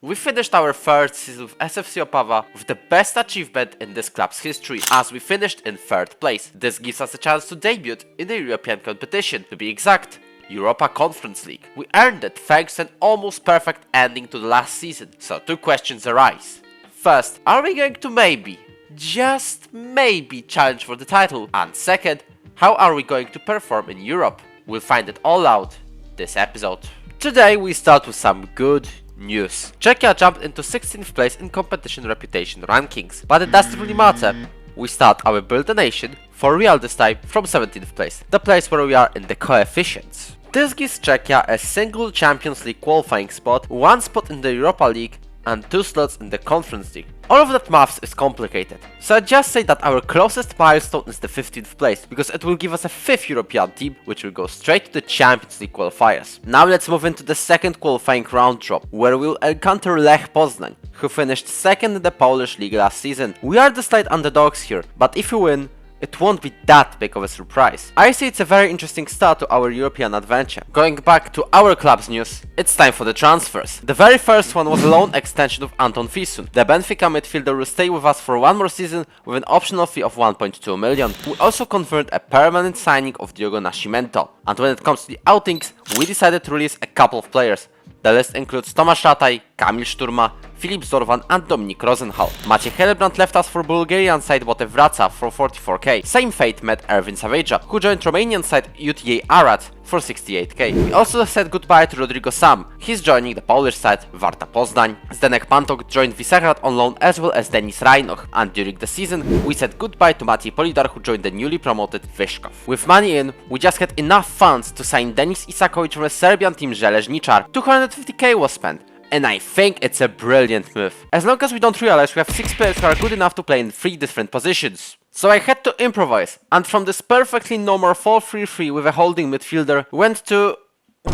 We finished our third season with SFC Opawa with the best achievement in this club's history, as we finished in third place. This gives us a chance to debut in the European competition, to be exact, Europa Conference League. We earned it thanks to an almost perfect ending to the last season, so two questions arise. First, are we going to maybe, just maybe, challenge for the title? And second, how are we going to perform in Europe? We'll find it all out this episode. Today we start with some good news. Czechia jumped into 16th place in competition reputation rankings, but it doesn't really matter. We start our Build a Nation, for real this time, from 17th place, the place where we are in the coefficients. This gives Czechia a single Champions League qualifying spot, one spot in the Europa League, and 2 slots in the Conference League. All of that maths is complicated, so I just say that our closest milestone is the 15th place, because it will give us a 5th European team, which will go straight to the Champions League qualifiers. Now let's move into the second qualifying round drop, where we'll encounter Lech Poznań, who finished 2nd in the Polish league last season. We are the slight underdogs here, but if we win, it won't be that big of a surprise. I say it's a very interesting start to our European adventure. Going back to our club's news, it's time for the transfers. The very first one was a loan extension of Anton Fisun. The Benfica midfielder will stay with us for one more season with an optional fee of 1.2 million. We also confirmed a permanent signing of Diogo Nascimento. And when it comes to the outings, we decided to release a couple of players. The list includes Tomasz Rataj, Kamil Szturma, Filip Zorvan and Dominik Rosenhal. Maciej Helebrand left us for Bulgarian side Botev Wraca for 44k. Same fate met Ervin Saveja, who joined Romanian side UTA Arad for 68k. We also said goodbye to Rodrigo Sam. He's joining the Polish side Warta Poznań. Zdenek Pantok joined Visegrad on loan, as well as Denis Rajnoch. And during the season, we said goodbye to Maciej Polidar, who joined the newly promoted Vyškov. With money in, we just had enough funds to sign Denis Isakovic from the Serbian team Železničar. 250k was spent. And I think it's a brilliant move. As long as we don't realize we have 6 players who are good enough to play in 3 different positions. So I had to improvise, and from this perfectly normal 4-3-3 with a holding midfielder, went to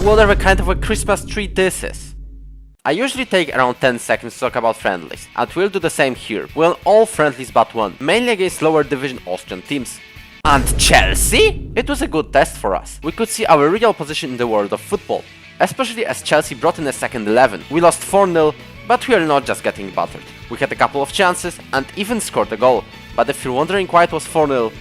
whatever kind of a Christmas tree this is. I usually take around 10 seconds to talk about friendlies, and we'll do the same here. We won all friendlies but one, mainly against lower division Austrian teams. And Chelsea? It was a good test for us. We could see our real position in the world of football. Especially as Chelsea brought in a second 11. We lost 4-0, but we are not just getting battered. We had a couple of chances and even scored a goal. But if you're wondering why it was 4-0,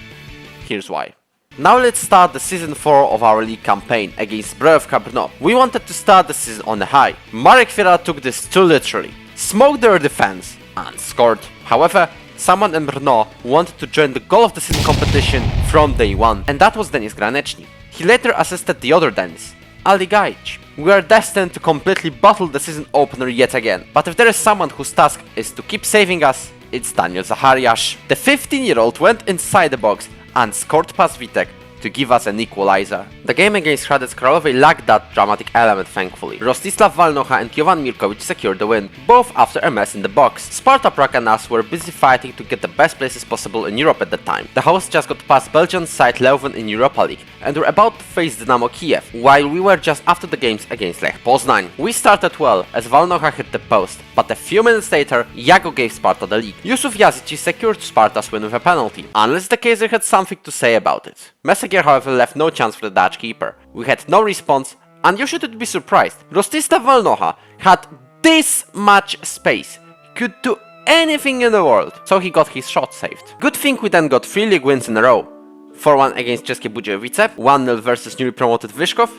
here's why. Now let's start the season 4 of our league campaign against Brewka Brno. We wanted to start the season on a high. Marek Fiera took this too literally, smoked their defense and scored. However, someone in Brno wanted to join the goal of the season competition from day one, and that was Denis Graneczny. He later assisted the other Denis, Ali Gajic. We are destined to completely bottle the season opener yet again, but if there is someone whose task is to keep saving us, it's Daniel Zachariasz. The 15-year-old went inside the box and scored past Vitek to give us an equalizer. The game against Hradec Králové lacked that dramatic element, thankfully. Rostislav Walnocha and Jovan Mirkovic secured the win, both after a mess in the box. Sparta Prague and us were busy fighting to get the best places possible in Europe at the time. The hosts just got past Belgian side Leuven in Europa League and were about to face Dynamo Kiev, while we were just after the games against Lech Poznań. We started well as Walnocha hit the post, but a few minutes later, Jago gave Sparta the lead. Yusuf Yazici secured Sparta's win with a penalty, unless the Kaiser had something to say about it. Messager, however, left no chance for the Dutch keeper. We had no response, and you shouldn't be surprised. Rostislav Walnocha had this much space, could do anything in the world, so he got his shot saved. Good thing we then got 3 league wins in a row. 4-1 against České Budějovice, 1-0 versus newly promoted Vyškov.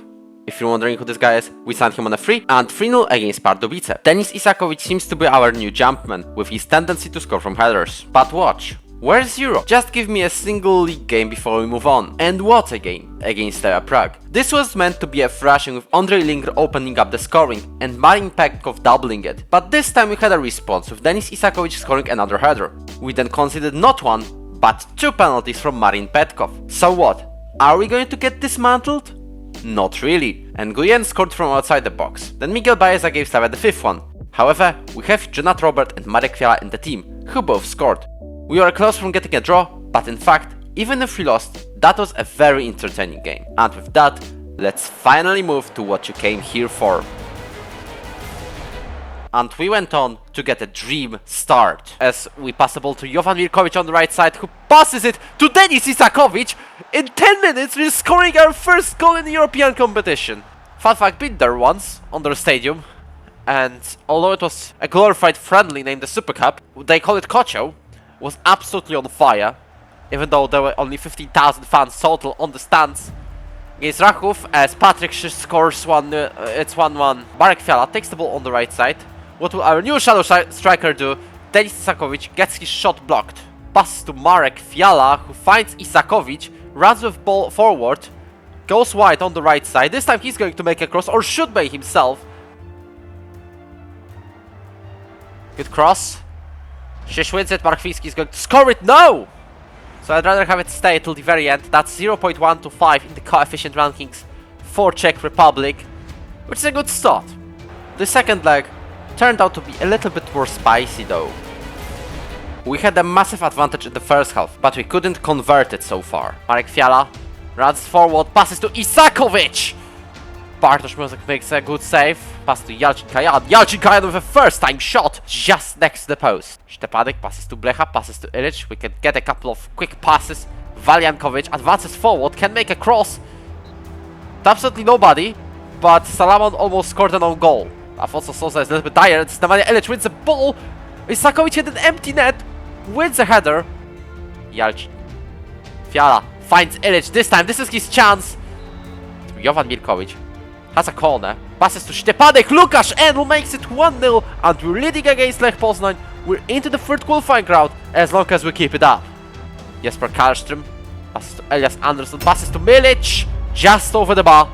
If you're wondering who this guy is, we signed him on a free, and 3-0 against Pardubice. Denis Isakovic seems to be our new jumpman, with his tendency to score from headers. But watch. Where's Europe? Just give me a single league game before we move on. And what a game against Steaua Prague. This was meant to be a thrashing with Andrej Linger opening up the scoring and Marin Petkov doubling it. But this time we had a response with Denis Isakovic scoring another header. We then conceded not 1, but 2 penalties from Marin Petkov. So what? Are we going to get dismantled? Not really. And Guyen scored from outside the box. Then Miguel Baeza gave Slavia the 5th one. However, we have Jonat Robert and Marek Fiala in the team, who both scored. We were close from getting a draw, but in fact, even if we lost, that was a very entertaining game. And with that, let's finally move to what you came here for. And we went on to get a dream start, as we pass the ball to Jovan Mirkovic on the right side, who passes it to Denis Isakovic. In 10 minutes, we're scoring our first goal in the European competition. Fun fact, been there once, on their stadium. and although it was a glorified friendly named the Super Cup, they call it Kocio, was absolutely on fire, even though there were only 15,000 fans total on the stands. Against Raków, as Patrick scores it's 1-1. Marek Fiala takes the ball on the right side. What will our new shadow striker do? Denis Isakovic gets his shot blocked. Passes to Marek Fiala, who finds Isakovic, runs with ball forward, goes wide on the right side. This time he's going to make a cross, or should make himself. Good cross. Shish wins it, Markwinski is going to score it, no! So I'd rather have it stay till the very end. That's 0.125 in the coefficient rankings for Czech Republic, which is a good start. The second leg turned out to be a little bit more spicy though. We had a massive advantage in the first half, but we couldn't convert it so far. Marek Fiala runs forward, passes to Isakovic! Bartosz Mrozek makes a good save. Pass to Yalcin Kajan. Yalcin Kajan with a first-time shot just next to the post. Stepanek passes to Blecha, passes to Ilic. We can get a couple of quick passes. Valiankovic advances forward, can make a cross. To absolutely nobody, but Salamon almost scored an own goal. Afonso Sousa is a little bit tired. Nemanja Ilic wins the ball. Isakovic hit an empty net, wins a header. Yalcin. Fiala finds Ilic this time. This is his chance. Jovan Mirkovic has a corner. Passes to Stepanek. Lukasz Enl makes it 1-0. And we're leading against Lech Poznań. We're into the third qualifying round as long as we keep it up. Jesper Karlström passes to Elias Andersson. Passes to Milic. Just over the bar.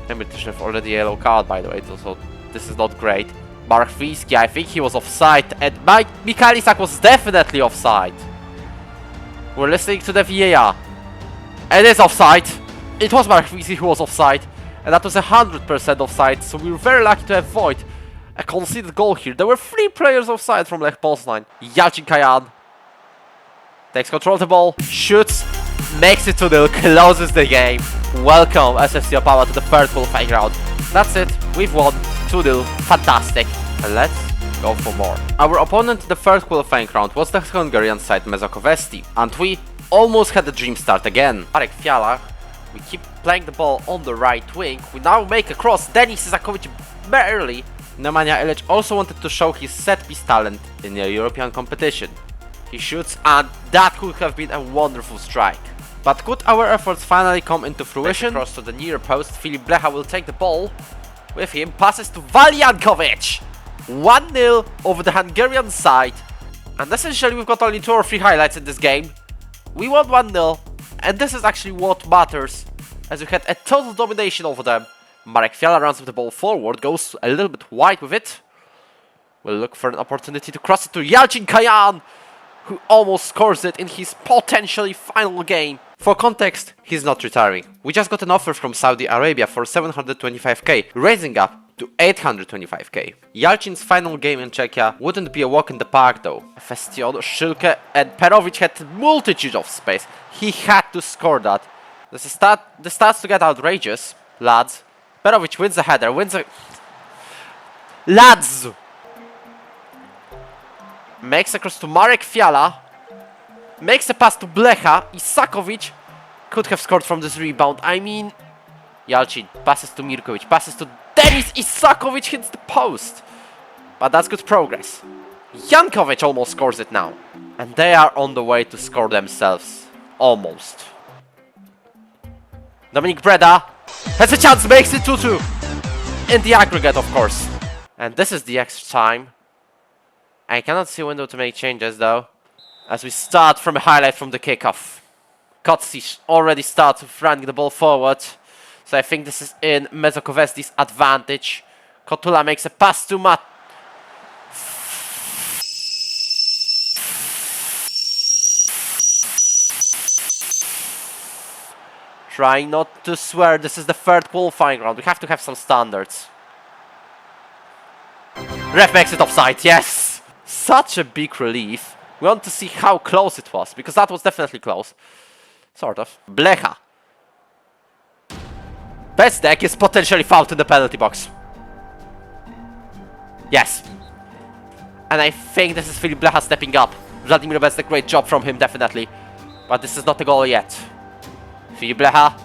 Milic already a yellow card, by the way. So this is not great. Markwinski, I think he was offside. And Mikael Isak was definitely offside. We're listening to the VAR. It is offside. It was Markwinski who was offside. And that was 100% offside. So we were very lucky to avoid a conceded goal here. There were 3 players offside from Lech Poznań. Yalcin Kajan takes control of the ball, shoots, makes it 2-0, closes the game. Welcome SFC Opawa to the third qualifying round. That's it, we've won 2-0, fantastic. And let's go for more. Our opponent in the third qualifying round was the Hungarian side Mezőkövesty, and we almost had the dream start again. Marek Fiala, we keep playing the ball on the right wing. We now make a cross. Denis Isakovic barely. Nemanja Ilic also wanted to show his set-piece talent in a European competition. He shoots, and that could have been a wonderful strike. But could our efforts finally come into fruition? Cross to the near post. Filip Blecha will take the ball. With him, passes to Valiankovic. 1-0 over the Hungarian side. And essentially we've got only 2 or 3 highlights in this game. We won 1-0. And this is actually what matters, as we had a total domination over them. Marek Fiala runs with the ball forward, goes a little bit wide with it. We'll look for an opportunity to cross it to Yalcin Kajan, who almost scores it in his potentially final game. For context, he's not retiring. We just got an offer from Saudi Arabia for 725k, raising up to 825k. Yalcin's final game in Czechia wouldn't be a walk in the park though. Festion, Szylke and Perovic had multitude of space. He had to score that. The starts to get outrageous, lads. Perovic wins a header, Lads! Makes a cross to Marek Fiala. Makes a pass to Blecha. Isakovic could have scored from this rebound. I mean, Yalcin passes to Mirkovic, passes to Denis Isakovic, hits the post. But that's good progress. Jankovic almost scores it now. And they are on the way to score themselves. Almost. Dominik Breda has a chance, makes it 2-2. In the aggregate, of course. And this is the extra time. I cannot see a window to make changes though, as we start from a highlight from the kickoff. Kotzic already starts with running the ball forward. So I think this is in Mezőkövesty's advantage. Kotula makes a pass to Matt. Trying not to swear, this is the third qualifying round. We have to have some standards. Ref makes it offside, yes! Such a big relief. We want to see how close it was, because that was definitely close. Sort of. Blecha. Bestek is potentially fouled in the penalty box. Yes. And I think this is Filip Blecha stepping up. Vladimir Bestek, great job from him, definitely. But this is not a goal yet. Filip Blecha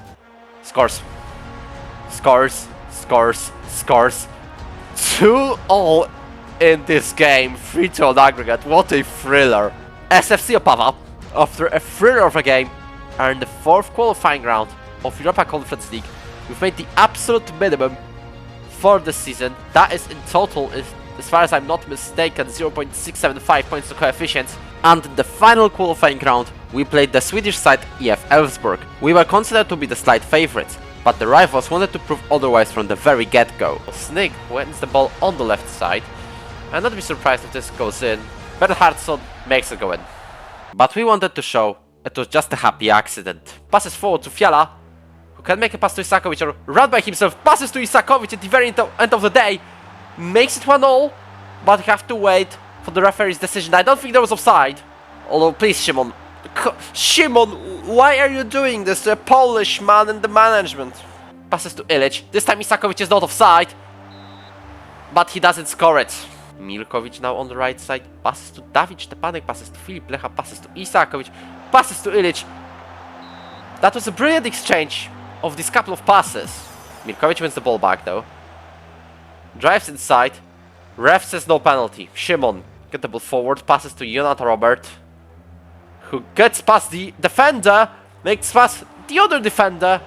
scores. Scores. Scores. Scores. 2-all in this game, 3-2 on aggregate. What a thriller. SFC Opava, after a thriller of a game, are in the 4th qualifying round of Europa Conference League. We've made the absolute minimum for the season. That is in total, as far as I'm not mistaken, 0.675 points to coefficients. And in the final qualifying round, we played the Swedish side EF Elfsborg. We were considered to be the slight favourites, but the rivals wanted to prove otherwise from the very get-go. Snig wins the ball on the left side, and not be surprised if this goes in. Bernhardsson makes it go in. But we wanted to show it was just a happy accident. Passes forward to Fiala, who can make a pass to Isakovic or run by himself. Passes to Isakovic at the very end of the day. Makes it 1-0, but we have to wait for the referee's decision. I don't think there was offside. Although, please, Szymon. Szymon, why are you doing this to a Polish man in the management? Passes to Ilic. This time Isakovic is not offside, but he doesn't score it. Milkovic now on the right side. Passes to Dawid Stepanek. Passes to Filip Lecha. Passes to Isakovic. Passes to Ilic. That was a brilliant exchange of these couple of passes. Milkovic wins the ball back though. Drives inside. Ref says no penalty. Szymon get the ball forward. Passes to Jonathan Robert, who gets past the defender. Makes past the other defender.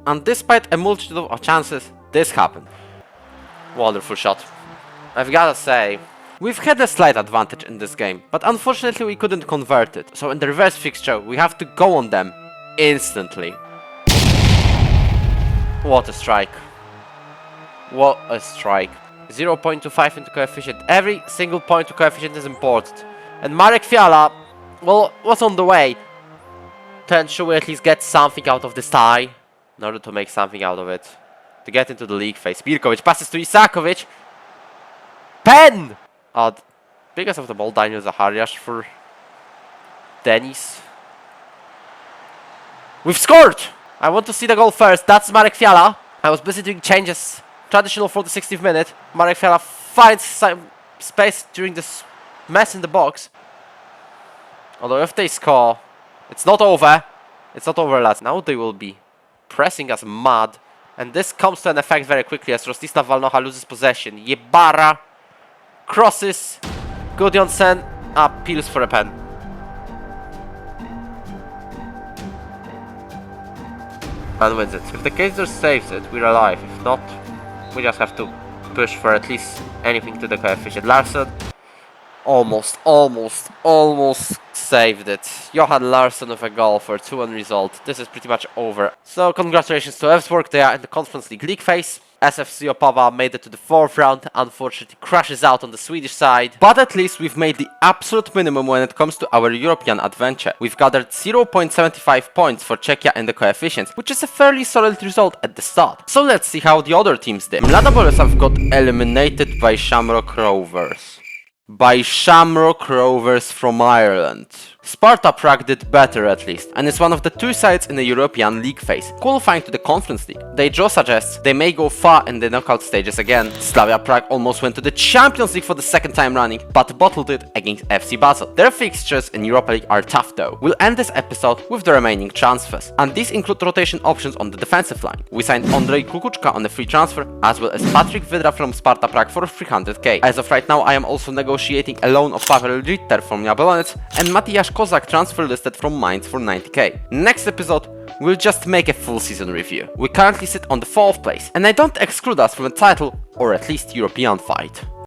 And despite a multitude of chances, this happened. Wonderful shot. I've gotta say, we've had a slight advantage in this game, but unfortunately we couldn't convert it. So in the reverse fixture, we have to go on them instantly. What a strike. What a strike. 0.25 into coefficient. Every single point to coefficient is important. And Marek Fiala, well, was on the way to ensure we at least get something out of this tie. In order to make something out of it. To get into the league phase. Birkovic passes to Isakovic. Pen! Biggest of the ball, Daniel Zachariasz for Denis. We've scored! I want to see the goal first. That's Marek Fiala. I was busy doing changes. Traditional for the 60th minute. Marek Fiala finds some space during this mess in the box. Although if they score, it's not over. It's not over, lads. Now they will be pressing us mad. And this comes to an effect very quickly as Rostislav Walnocha loses possession. Jebara crosses. Gudjonsen appeals for a pen. And wins it. If the Kaiser saves it, we're alive. If not, we just have to push for at least anything to the coefficient. Larsson almost saved it. Johan Larsson with a goal for 2-1 result. This is pretty much over. So congratulations to Elfsborg. They are in the Conference League phase. SFC Opava made it to the 4th round. Unfortunately crashes out on the Swedish side. But at least we've made the absolute minimum when it comes to our European adventure. We've gathered 0.75 points for Czechia in the coefficients, which is a fairly solid result at the start. So let's see how the other teams did. Mlada Boleslav got eliminated by Shamrock Rovers. Shamrock Rovers from Ireland. Sparta Prague did better at least, and is one of the 2 sides in the European League phase, qualifying to the Conference League. Their draw suggests they may go far in the knockout stages again. Slavia Prague almost went to the Champions League for the 2nd time running, but bottled it against FC Basel. Their fixtures in Europa League are tough though. We'll end this episode with the remaining transfers, and these include rotation options on the defensive line. We signed Andrzej Kukuczka on a free transfer, as well as Patryk Wydra from Sparta Prague for 300k. As of right now, I am also negotiating a loan of Paweł Ritter from Jablonec and Matthias Kozak transfer listed from Mainz for 90k. Next episode, we'll just make a full season review. We currently sit on the 4th place, and I don't exclude us from a title or at least European fight.